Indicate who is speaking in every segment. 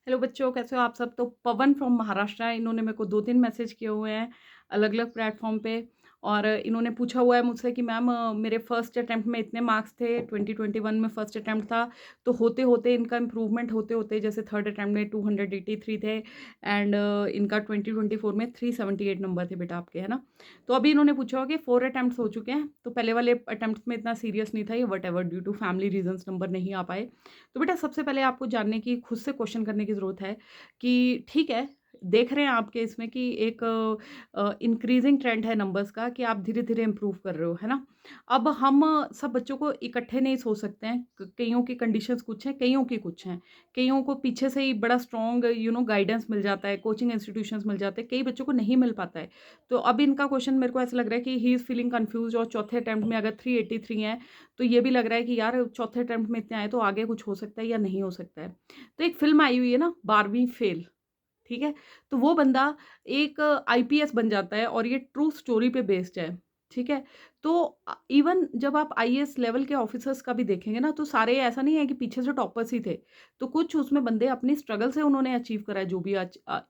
Speaker 1: Hello बच्चों, कैसे हो आप सब? तो पवन फ्रॉम महाराष्ट्र, इन्होंने मेरे को 2-3 मैसेज किए हुए हैं अलग-अलग प्लेटफ़ॉर्म पे। और इन्होंने पूछा हुआ है मुझसे कि मैम मेरे फर्स्ट अटेम्प्ट में इतने मार्क्स थे, 2021 में फर्स्ट अटेम्प्ट था, तो होते-होते इनका इम्प्रूवमेंट होते-होते जैसे थर्ड अटेम्प्ट में 283 थे एंड इनका 2024 में 378 नंबर थे बेटा आपके, है ना? तो अभी इन्होंने पूछा होगा कि 4 अटेम्प्ट्स हो चुके हैं, तो पहले वाले अटेम्प्ट्स में इतना सीरियस नहीं था ये, whatever due to family reasons number नहीं आ पाए। तो बेटा सबसे पहले आपको जानने की, खुद से क्वेश्चन करने की ज़रूरत है कि ठीक है, देख रहे हैं आपके इसमें कि एक इंक्रीज़िंग ट्रेंड है नंबर्स का कि आप धीरे-धीरे इम्प्रूव कर रहे हो, है ना? अब हम सब बच्चों को इकट्ठे नहीं सोच सकते हैं, क कइयों की कंडीशंस कुछ हैं, कइयों की कुछ हैं। कइयों को पीछे से ही बड़ा स्ट्रॉन्ग गाइडेंस मिल जाता है, कोचिंग इंस्टीट्यूशंस मिल जाते हैं, कई बच्चों को नहीं मिल पाता है। तो अब इनका क्वेश्चन मेरे को ऐसा लग रहा है कि ही इज़ फीलिंग कन्फ्यूज़्ड और चौथे अटेम्प्ट में अगर 383 हैं, तो ये भी लग रहा है कि यार चौथे अटेम्प्ट में इतने आए तो आगे कुछ हो सकता है या नहीं हो सकता है। तो एक फ़िल्म आई हुई है ना 12वीं फ़ेल, ठीक है? तो वो बंदा एक आईपीएस बन जाता है और ये ट्रू स्टोरी पे बेस्ड है, ठीक है? तो इवन जब आप आईएएस लेवल के ऑफ़िसर्स का भी देखेंगे ना, तो सारे ऐसा नहीं है कि पीछे से टॉपर्स ही थे। तो कुछ उसमें बंदे अपनी स्ट्रगल से उन्होंने अचीव करा है, जो भी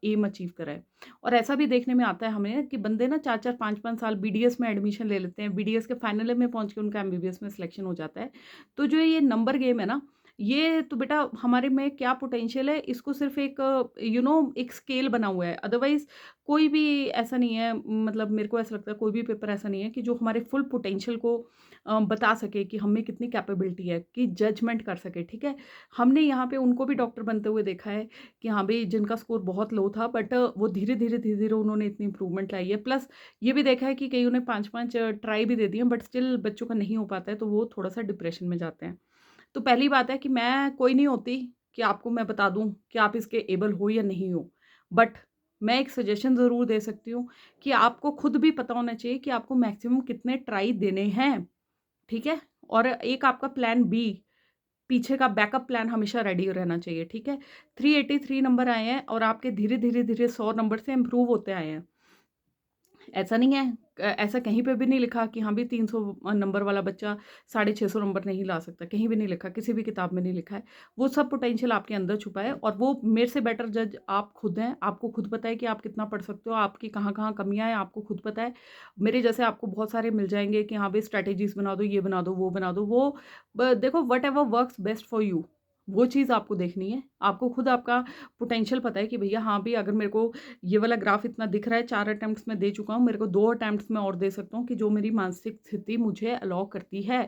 Speaker 1: एम अचीव करा है। और ऐसा भी देखने में आता है हमें कि बंदे ना 4-4 5-5 साल बीडीएस में एडमिशन ले लेते हैं, बीडीएस के फाइनल में पहुँच के उनका एमबीबीएस में सिलेक्शन हो जाता है। तो जो ये नंबर गेम है ना, ये तो बेटा हमारे में क्या पोटेंशियल है, इसको सिर्फ़ एक एक स्केल बना हुआ है। अदरवाइज़ कोई भी ऐसा नहीं है, मतलब मेरे को ऐसा लगता है कोई भी पेपर ऐसा नहीं है कि जो हमारे फुल पोटेंशियल को बता सके कि हम में कितनी कैपेबिलिटी है, कि जजमेंट कर सके, ठीक है? हमने यहाँ पे उनको भी डॉक्टर बनते हुए देखा है कि हाँ भई, जिनका स्कोर बहुत लो था बट वो धीरे-धीरे उन्होंने इतनी इम्प्रूवमेंट लाई है। प्लस ये भी देखा है कि कइयों ने 5-5 ट्राई भी दे दिए हैं बट स्टिल बच्चों का नहीं हो पाता है, तो वो थोड़ा-सा डिप्रेशन में जाते हैं। तो पहली बात है कि मैं कोई नहीं होती कि आपको मैं बता दूँ कि आप इसके एबल हो या नहीं हो। बट मैं एक सजेशन ज़रूर दे सकती हूँ कि आपको खुद भी पता होना चाहिए कि आपको मैक्सिमम कितने ट्राई देने हैं, ठीक है? और एक आपका प्लान बी, पीछे का बैकअप प्लान हमेशा रेडी रहना चाहिए, ठीक है? 383 नंबर आए हैं और आपके धीरे-धीरे 100 नंबर से इम्प्रूव होते आए हैं। ऐसा नहीं है, ऐसा कहीं पे भी नहीं लिखा कि हाँ, भी 300 नंबर वाला बच्चा 650 नंबर नहीं ला सकता, कहीं भी नहीं लिखा, किसी भी किताब में नहीं लिखा है। वो सब पोटेंशियल आपके अंदर छुपा है और वो मेरे से बेटर जज आप खुद हैं। आपको खुद पता है कि आप कितना पढ़ सकते हो, आपकी कहाँ-कहाँ कमियाँ हैं, आपको खुद पता है। मेरे जैसे आपको बहुत सारे मिल जाएँगे कि हाँ, भई स्ट्रैटेजीज़ बना दो, ये बना दो, वो बना दो। वो ब देखो whatever works best for you, वो चीज़ आपको देखनी है। आपको खुद आपका पोटेंशियल पता है कि भैया हाँ, भई अगर मेरे को ये वाला ग्राफ इतना दिख रहा है, 4 अटेम्प्ट्स मैं दे चुका हूँ, मेरे को 2 अटेम्प्ट्स में और दे सकता हूँ कि जो मेरी मानसिक स्थिति मुझे अलाउ करती है।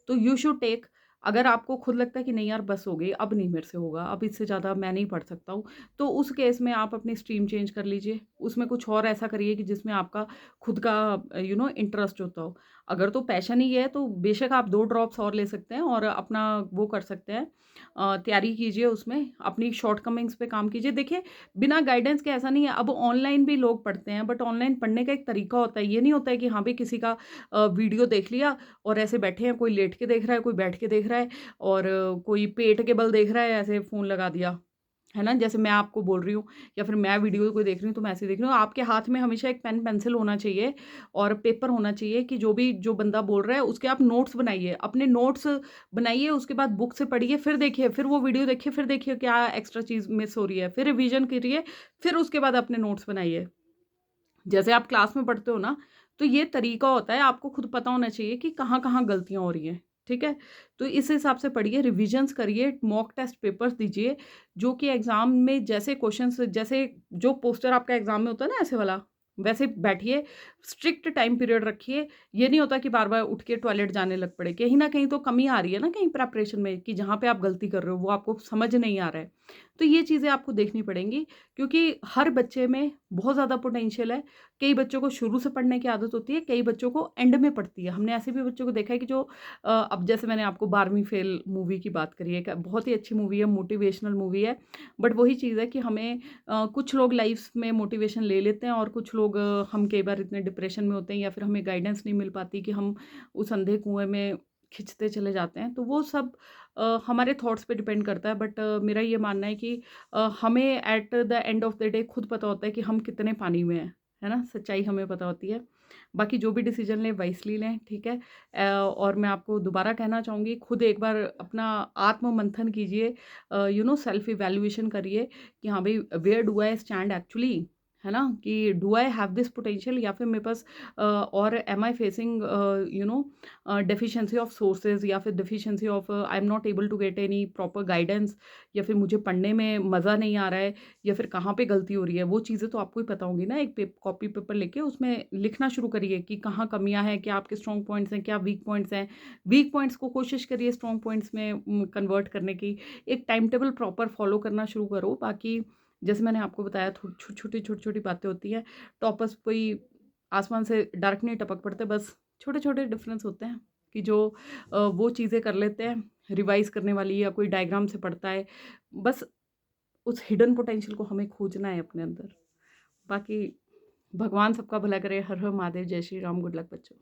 Speaker 1: तो यू शुड टेक। अगर आपको खुद लगता है कि नहीं यार बस हो गई, अब नहीं मेरे से होगा, अब इससे ज़्यादा मैं नहीं पढ़ सकता हूँ, तो उस केस में आप अपनी स्ट्रीम चेंज कर लीजिए। उसमें कुछ और ऐसा करिए कि जिसमें आपका खुद का इंटरेस्ट होता हो। अगर तो पैशन ही है तो बेशक आप 2 ड्रॉप्स और ले सकते हैं और अपना वो कर सकते हैं, तैयारी कीजिए उसमें, अपनी शॉर्टकमिंग्स पे काम कीजिए। देखिए बिना गाइडेंस के ऐसा नहीं है, अब ऑनलाइन भी लोग पढ़ते हैं बट ऑनलाइन पढ़ने का एक तरीका होता है। ये नहीं होता है कि हाँ भाई किसी का वीडियो देख लिया और ऐसे बैठे हैं, कोई लेट के देख रहा है, कोई बैठ के देख रहा है और कोई पेट के बल देख रहा है, ऐसे फ़ोन लगा दिया। है ना? जैसे मैं आपको बोल रही हूँ या फिर मैं वीडियो कोई देख रही हूँ तो मैं ऐसे देख रही हूँ। आपके हाथ में हमेशा एक पेन पेंसिल होना चाहिए और पेपर होना चाहिए कि जो बंदा बोल रहा है उसके आप नोट्स बनाइए। अपने नोट्स बनाइए, उसके बाद बुक से पढ़िए, फिर देखिए, फिर वो वीडियो देखिए, फिर देखिए क्या एक्स्ट्रा चीज़ मिस हो रही है, फिर रिवीजन करिए, फिर उसके बाद अपने नोट्स बनाइए। जैसे आप क्लास में पढ़ते हो ना, तो ये तरीका होता है, आपको खुद पता होना चाहिए कि कहाँ-कहाँ गलतियाँ हो रही हैं, ठीक है? तो इस हिसाब से पढ़िए, रिविज़न्स करिए, मॉक टेस्ट पेपर्स दीजिए, जो कि एग्ज़ाम में जैसे क्वेश्चन्स, जैसे जो पोस्टर आपका एग्ज़ाम में होता है ना ऐसे वाला, वैसे बैठिए, स्ट्रिक्ट टाइम पीरियड रखिए। ये नहीं होता कि बार-बार उठ के टॉयलेट जाने लग पड़े, कहीं न कहीं तो कमी आ रही है ना कहीं प्रिपरेशन में कि जहाँ पे आप गलती कर रहे हो, वो आपको समझ नहीं आ रहा है। तो ये चीज़ें आपको देखनी पड़ेंगी क्योंकि हर बच्चे में बहुत ज़्यादा पोटेंशियल है। कई बच्चों को शुरू से पढ़ने की आदत होती है, कई बच्चों को एंड में पड़ती है। हमने ऐसे भी बच्चों को देखा है कि जो अब जैसे मैंने आपको 12वीं फ़ेल मूवी की बात करी है, एक बहुत ही अच्छी मूवी है, मोटिवेशनल मूवी है। बट वही चीज़ है कि हमें कुछ लोग लाइफ़ में मोटिवेशन ले लेते हैं और कुछ लोग हम कई बार इतने डिप्रेशन में होते हैं या फिर हमें गाइडेंस नहीं मिल पाती कि हम उस अंधे कुएँ में खिंचते चले जाते हैं। तो वो सब हमारे थॉट्स पे डिपेंड करता है बट मेरा ये मानना है कि हमें at the end of the day खुद पता होता है कि हम कितने पानी में हैं, है ना? सच्चाई हमें पता होती है। बाकी जो भी डिसीज़न लें वाइसली लें, ठीक है? और मैं आपको दोबारा कहना चाहूँगी, खुद एक बार अपना आत्म-मंथन कीजिए, सेल्फ इवैल्यूएशन करिए कि हाँ भई, where do I stand actually, है ना? कि do I have this potential, या फिर मेरे पास or am I facing deficiency of sources, या फिर deficiency of I am not able to get any proper guidance, या फिर मुझे पढ़ने में मज़ा नहीं आ रहा है, या फिर कहाँ पे गलती हो रही है, वो चीज़ें तो आपको ही पता होंगी ना। एक कॉपी पेपर लेके उसमें लिखना शुरू करिए कि कहाँ कमियाँ हैं, क्या आपके स्ट्रॉन्ग पॉइंट्स हैं, क्या वीक पॉइंट्स हैं। वीक पॉइंट्स को कोशिश करिए स्ट्रॉन्ग पॉइंट्स में कन्वर्ट करने की। एक टाइम टेबल प्रॉपर फॉलो करना शुरू करो। बाकी जैसे मैंने आपको बताया, छोटी-छोटी बातें होती हैं। टॉपर्स कोई आसमान से डायरेक्ट नहीं टपक पड़ते, बस छोटे-छोटे डिफरेंस होते हैं कि जो वो चीज़ें कर लेते हैं, रिवाइज़ करने वाली, या कोई डायग्राम से पढ़ता है। बस उस हिडन पोटेंशियल को हमें खोजना है अपने अंदर। बाकी भगवान सबका भला करे। हर हर महादेव, जय श्री राम, गुड लक बच्चों।